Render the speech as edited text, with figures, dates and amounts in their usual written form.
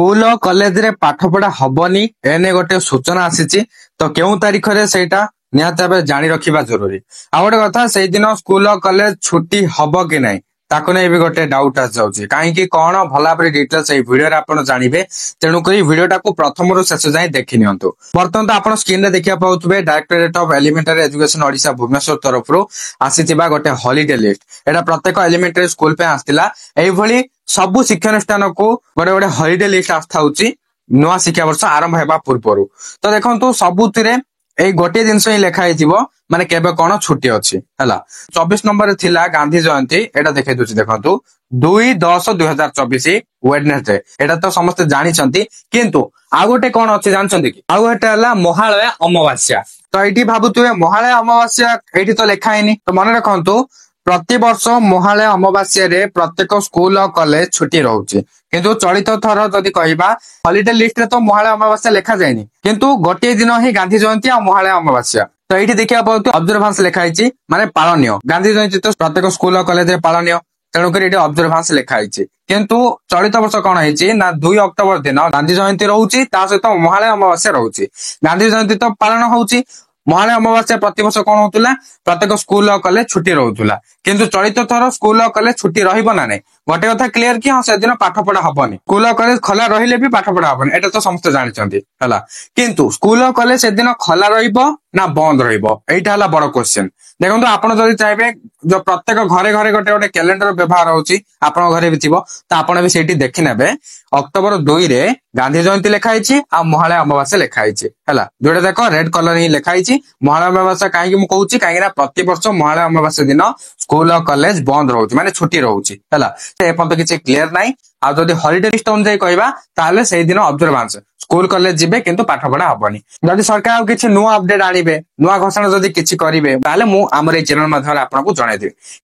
School और college रे पाठ पढ़ा हबनी एने गोटे सूचना आसीची तो केउ तारीख रे सेटा निहाती भाबे जानि रखिबा जरूरी। आ गोटे कथा सेई दिन स्कूल और कॉलेज छुट्टी हबो कि नाही ताको नै भी गोटे डाउट आस जाउची काहे कि कोन भला परे डिटेल्स एई वीडियो रे आपण जानिबे। तेणु करी वीडियो टाको प्रथम रु शेष जाय देखि नियंतु। बर्तमान तो आपण स्क्रीन रे देखिया पाउतबे directorate of elementary education Odisha Bhubaneswar तरफ रु आसीथिबा गोटे हॉलिडे लिस्ट। एटा प्रत्येक एलिमेंटरी स्कूल पे आस्तिला एई भली सबु शिक्षानुष्ठान को गोटे गोटे हॉलिडे लिस्ट आस्थाउची नुआ शिक्षा वर्ष आरंभ हेबा पूर्वरु। तो देखंतु सबुतिरे एई गोटे जिंस ही लेखा हिजिवो माने केबे कोन छुट्टी अछि हला। 24 नंबर रे थिला गांधी जयंती एटा देखै दोछि देखंतु 2/10/2024 वेडनेसडे एटा तो समस्त जानि छंती किंतु आ गोटे कोन अछि जानछंती कि आ गोटे हला महालय अमावास्या। तो एठी भाबुतुवे महालय अमावास्या एठी तो लेखा हैनी तो मन रखंतु प्रति वर्ष महालय अमावास्या रे प्रत्येक स्कूल और कॉलेज छुट्टी रहउची किंतु चलित थर जदि कहिबा हॉलिडे लिस्ट रे तो महालय अमावास्या लेखा जायनी किंतु गोटे दिन ही गांधी जयंती और महालय अमावास्या। तो एठी देखिया पाउतु ऑब्जर्वेंस लेखा हिची माने पालनीय गांधी जयंती तो प्रत्येक स्कूल और कॉलेज रे पालनीय तेणु करी एठी ऑब्जर्वेंस लेखा हिची किंतु चलित वर्ष कोन हिची ना 2 अक्टोबर दिन गांधी जयंती रहउची ता सहित महालय अमावास्या रहउची। गांधी जयंती तो पालन होउची महालय अमावास्या प्रति वर्ष कोन होतुला प्रत्येक स्कूल और कॉलेज छुट्टी रहउतुला किंतु चलित थर स्कूल और कॉलेज छुट्टी रहिबो ना नै गोटे कथा क्लियर कि हां से दिन पाठ पढ़ा हबनी स्कूल और कॉलेज खला रहिले भी पाठ पढ़ा हबनी एटा तो समस्त जानि छंती हला। किंतु स्कूल और कॉलेज से दिन खला रहिबो ना बंद रहिबो एटा हला बड़ क्वेश्चन। देखंतु आपण जदि चाहबे जो प्रत्येक घरे घरे गोटे गोटे कैलेंडर व्यवहार होउची आपण घरे भी थिबो त आपण भी सेठी देखि नेबे अक्टोबर 2 रे गांधी जयंती लेखा हिची आ महालय अमावास्या लेखा हिची हला। जोडे देखो रेड कलर ही लेखा हिची महालय अमावास्या काहे कि मु कहूची काहे ना प्रति वर्ष महालय अमावास्या दिन स्कूल और कॉलेज बंद रहउची माने छुट्टी रहउची हला। ए पंत किछि क्लियर नाही आ जदि हॉलिडे लिस्ट अनुसार कहबा ताले सेही दिन ऑब्जर्वेंस स्कूल कॉलेज जिबे किंतु पाठ पढ़ा हबनी। जदि सरकार किछि नुआ अपडेट आनिबे नुआ घोषणा जदि किछि करिवे ताले मु हमर ए चैनल माध्यम आपनको जणाइ देबी।